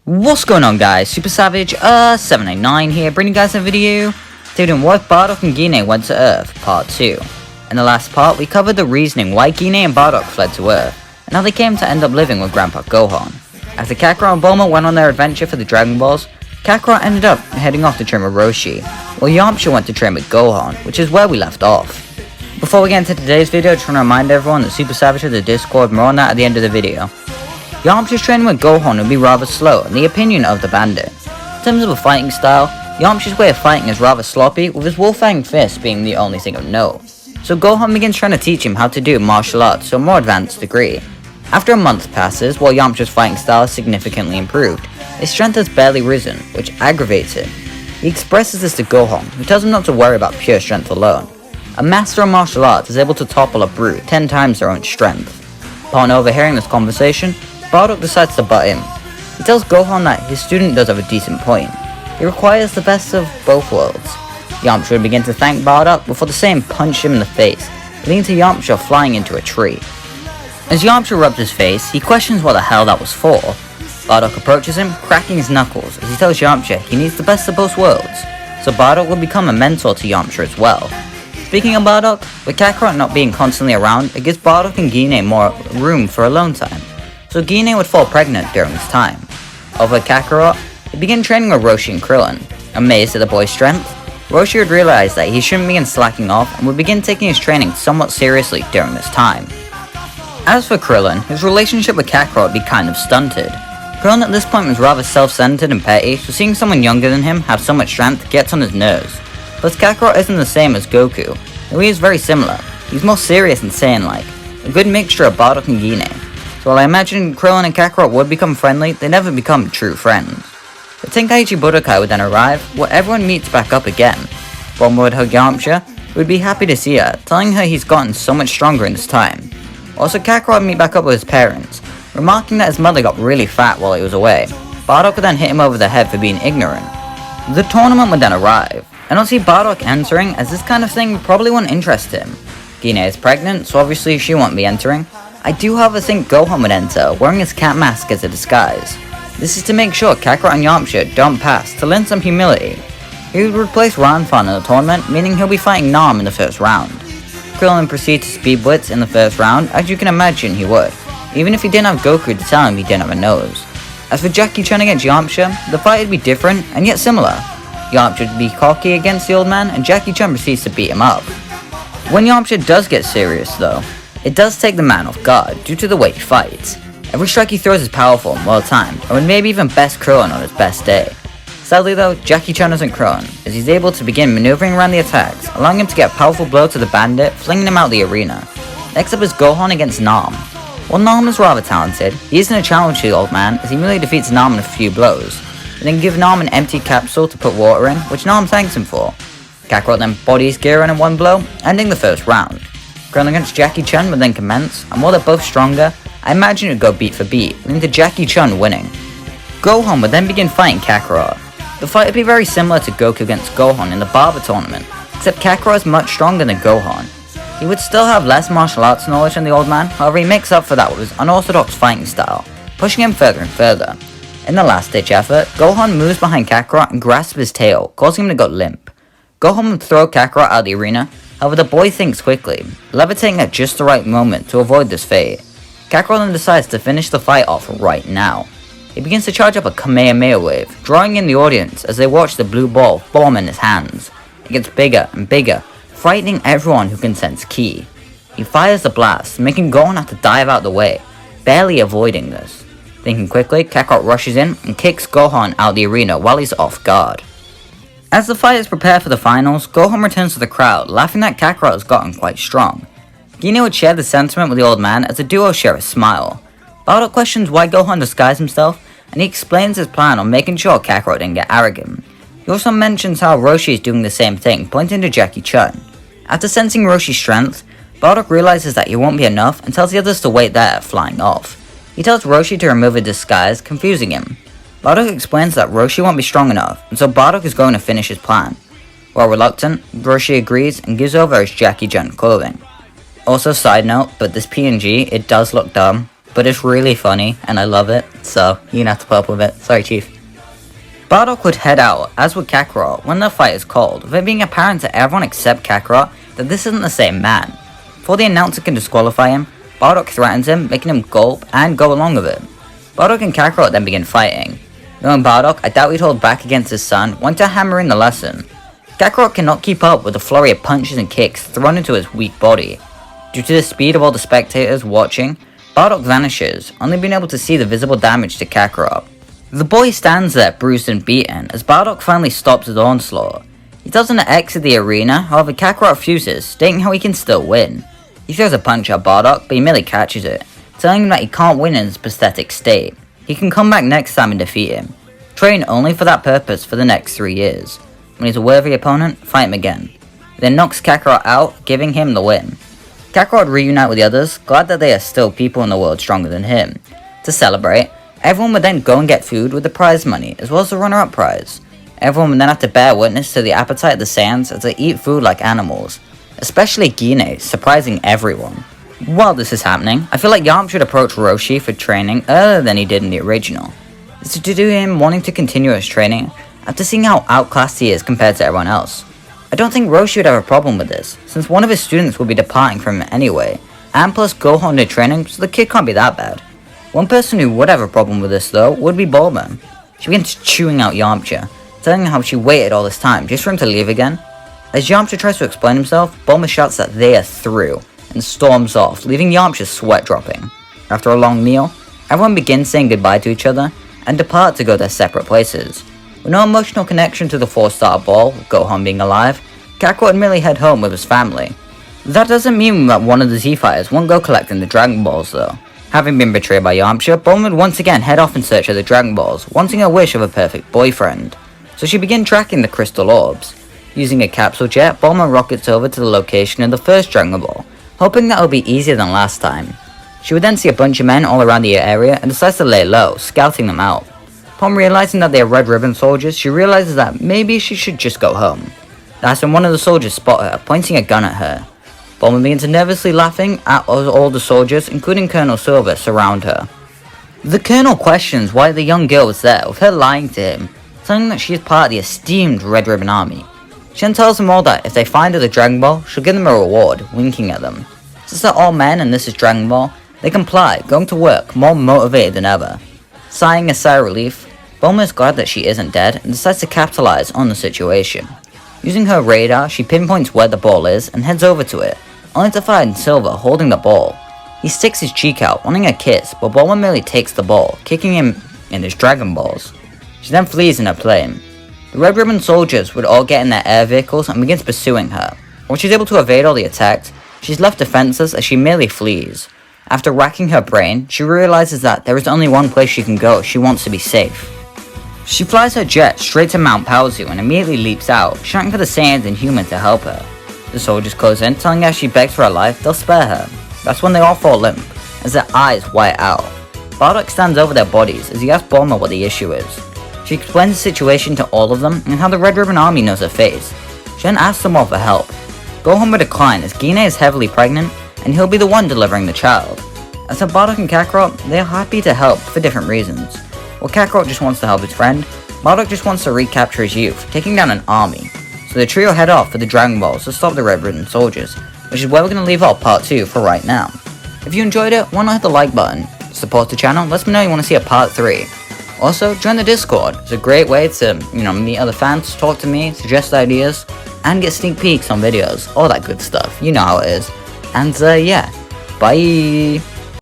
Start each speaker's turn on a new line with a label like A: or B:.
A: What's going on, guys? Super Savage 789 here, bringing you guys a video doing what Bardock and Gine went to Earth, part 2. In the last part, we covered the reasoning why Gine and Bardock fled to Earth, and how they came to end up living with Grandpa Gohan. After Kakarot and Bulma went on their adventure for the Dragon Balls, Kakarot ended up heading off to train with Roshi, while Yamcha went to train with Gohan, which is where we left off. Before we get into today's video, I just want to remind everyone that Super Savage has a Discord, more on that at the end of the video. Yamcha's training with Gohan would be rather slow, in the opinion of the bandit. In terms of a fighting style, Yamcha's way of fighting is rather sloppy, with his Wolfang fist being the only thing of note. So Gohan begins trying to teach him how to do martial arts to a more advanced degree. After a month passes, while Yamcha's fighting style is significantly improved, his strength has barely risen, which aggravates him. He expresses this to Gohan, who tells him not to worry about pure strength alone. A master of martial arts is able to topple a brute 10 times their own strength. Upon overhearing this conversation, Bardock decides to butt in. He tells Gohan that his student does have a decent point. He requires the best of both worlds. Yamcha would begin to thank Bardock before the same punched him in the face, leading to Yamcha flying into a tree. As Yamcha rubs his face, he questions what the hell that was for. Bardock approaches him, cracking his knuckles as he tells Yamcha he needs the best of both worlds, so Bardock will become a mentor to Yamcha as well. Speaking of Bardock, with Kakarot not being constantly around, it gives Bardock and Gine more room for alone time, so Gine would fall pregnant during this time. Over at Kakarot, he began training with Roshi and Krillin. Amazed at the boy's strength, Roshi would realize that he shouldn't begin slacking off and would begin taking his training somewhat seriously during this time. As for Krillin, his relationship with Kakarot would be kind of stunted. Krillin at this point was rather self-centered and petty, so seeing someone younger than him have so much strength gets on his nerves. Plus Kakarot isn't the same as Goku, though he is very similar. He's more serious and Saiyan-like, a good mixture of Bardock and Gine. So while I imagine Krillin and Kakarot would become friendly, they never become true friends. The Tenkaichi Budokai would then arrive, where everyone meets back up again. Bulma would hug Yamcha, who would be happy to see her, telling her he's gotten so much stronger in this time. Also Kakarot would meet back up with his parents, remarking that his mother got really fat while he was away. Bardock would then hit him over the head for being ignorant. The tournament would then arrive. I don't see Bardock entering, as this kind of thing probably won't interest him. Gine is pregnant, so obviously she won't be entering. I do however think Gohan would enter, wearing his cat mask as a disguise. This is to make sure Kakarot and Yamcha don't pass, to learn some humility. He would replace Ranfan in the tournament, meaning he'll be fighting Nam in the first round. Krillin proceeds to speed blitz in the first round, as you can imagine he would, even if he didn't have Goku to tell him he didn't have a nose. As for Jackie Chan against Yamcha, the fight would be different, and yet similar. Yamcha would be cocky against the old man, and Jackie Chan proceeds to beat him up. When Yamcha does get serious though, it does take the man off guard, due to the way he fights. Every strike he throws is powerful and well timed, and would maybe even best Krillin on his best day. Sadly though, Jackie Chan isn't Krillin, as he's able to begin maneuvering around the attacks, allowing him to get a powerful blow to the bandit, flinging him out the arena. Next up is Gohan against Nam. While Nam is rather talented, he isn't a challenge to the old man, as he merely defeats Nam in a few blows, and then give Nam an empty capsule to put water in, which Nam thanks him for. Kakarot then bodies Giran in one blow, ending the first round. Krillin against Jackie Chan would then commence, and while they're both stronger, I imagine it would go beat for beat, leading to Jackie Chan winning. Gohan would then begin fighting Kakarot. The fight would be very similar to Goku against Gohan in the Barber tournament, except Kakarot is much stronger than Gohan. He would still have less martial arts knowledge than the old man, however he makes up for that with his unorthodox fighting style, pushing him further and further. In the last ditch effort, Gohan moves behind Kakarot and grasps his tail, causing him to go limp. Gohan would throw Kakarot out of the arena, however the boy thinks quickly, levitating at just the right moment to avoid this fate. Kakarot then decides to finish the fight off right now. He begins to charge up a Kamehameha wave, drawing in the audience as they watch the blue ball form in his hands. It gets bigger and bigger, frightening everyone who can sense ki. He fires the blast, making Gohan have to dive out the way, barely avoiding this. Thinking quickly, Kakarot rushes in and kicks Gohan out the arena while he's off guard. As the fighters prepare for the finals, Gohan returns to the crowd, laughing that Kakarot has gotten quite strong. Gine would share the sentiment with the old man as the duo share a smile. Bardock questions why Gohan disguised himself, and he explains his plan on making sure Kakarot didn't get arrogant. He also mentions how Roshi is doing the same thing, pointing to Jackie Chan. After sensing Roshi's strength, Bardock realizes that he won't be enough and tells the others to wait there, flying off. He tells Roshi to remove a disguise, confusing him. Bardock explains that Roshi won't be strong enough, and so Bardock is going to finish his plan. While reluctant, Roshi agrees and gives over his Jackie Chan clothing. Also, side note, but this PNG, it does look dumb, but it's really funny and I love it, so you're gonna have to put up with it. Sorry, Chief. Bardock would head out, as would Kakarot, when the fight is called, with it being apparent to everyone except Kakarot that this isn't the same man. Before the announcer can disqualify him, Bardock threatens him, making him gulp and go along with it. Bardock and Kakarot then begin fighting. Knowing Bardock, I doubt he'd hold back against his son, wanting to hammer in the lesson. Kakarot cannot keep up with the flurry of punches and kicks thrown into his weak body. Due to the speed of all the spectators watching, Bardock vanishes, only being able to see the visible damage to Kakarot. The boy stands there bruised and beaten as Bardock finally stops his onslaught. He doesn't exit the arena, however Kakarot refuses, stating how he can still win. He throws a punch at Bardock, but he merely catches it, telling him that he can't win in his pathetic state. He can come back next time and defeat him. Train only for that purpose for the next 3 years. When he's a worthy opponent, fight him again. He then knocks Kakarot out, giving him the win. Kakarot would reunite with the others, glad that they are still people in the world stronger than him. To celebrate, everyone would then go and get food with the prize money, as well as the runner-up prize. Everyone would then have to bear witness to the appetite of the Saiyans as they eat food like animals. Especially Gine, surprising everyone. While this is happening, I feel like Yamcha should approach Roshi for training earlier than he did in the original. This is due to him wanting to continue his training after seeing how outclassed he is compared to everyone else. I don't think Roshi would have a problem with this, since one of his students will be departing from him anyway, and plus Gohan did training, so the kid can't be that bad. One person who would have a problem with this though would be Bulma. She begins chewing out Yamcha, telling him how she waited all this time just for him to leave again. As Yamcha tries to explain himself, Bulma shouts that they are through, and storms off, leaving Yamcha's sweat dropping. After a long meal, everyone begins saying goodbye to each other, and depart to go their separate places. With no emotional connection to the 4-star ball, Gohan being alive, Kakarot would merely head home with his family. That doesn't mean that one of the Z-Fighters won't go collecting the Dragon Balls though. Having been betrayed by Yamcha, Bulma would once again head off in search of the Dragon Balls, wanting a wish of a perfect boyfriend. So she began tracking the crystal orbs. Using a capsule jet, Bulma rockets over to the location of the first Dragon Ball, hoping that it will be easier than last time. She would then see a bunch of men all around the area and decides to lay low, scouting them out. Upon realizing that they are Red Ribbon soldiers, she realizes that maybe she should just go home. That's when one of the soldiers spot her, pointing a gun at her. Bulma begins nervously laughing at all the soldiers, including Colonel Silver, surround her. The Colonel questions why the young girl was there, with her lying to him, telling that she is part of the esteemed Red Ribbon Army. She then tells them all that if they find her the Dragon Ball, she'll give them a reward, winking at them. Since they're all men and this is Dragon Ball, they comply, going to work, more motivated than ever. Sighing a sigh of relief, Bulma is glad that she isn't dead and decides to capitalize on the situation. Using her radar, she pinpoints where the ball is and heads over to it, only to find Silver holding the ball. He sticks his cheek out, wanting a kiss, but Bulma merely takes the ball, kicking him in his Dragon Balls. She then flees in her plane. The Red Ribbon soldiers would all get in their air vehicles and begins pursuing her. While she's able to evade all the attacks, she's left defenseless as she merely flees. After racking her brain, she realizes that there is only one place she can go if she wants to be safe. She flies her jet straight to Mount Paozu and immediately leaps out, shouting for the Saiyans and humans to help her. The soldiers close in, telling her if she begs for her life, they'll spare her. That's when they all fall limp, as their eyes white out. Bardock stands over their bodies as he asks Bulma what the issue is. She explains the situation to all of them and how the Red Ribbon Army knows her face. She then asks them all for help. Gohan would decline as Gine is heavily pregnant and he'll be the one delivering the child. As for Bardock and Kakarot, they are happy to help for different reasons. While Kakarot just wants to help his friend, Bardock just wants to recapture his youth, taking down an army. So the trio head off for the Dragon Balls to stop the Red Ribbon soldiers, which is where we're going to leave off part 2 for right now. If you enjoyed it, why not hit the like button? Support the channel, let me know you want to see a part 3. Also, join the Discord. It's a great way to, meet other fans, talk to me, suggest ideas, and get sneak peeks on videos, all that good stuff. You know how it is. And yeah, bye!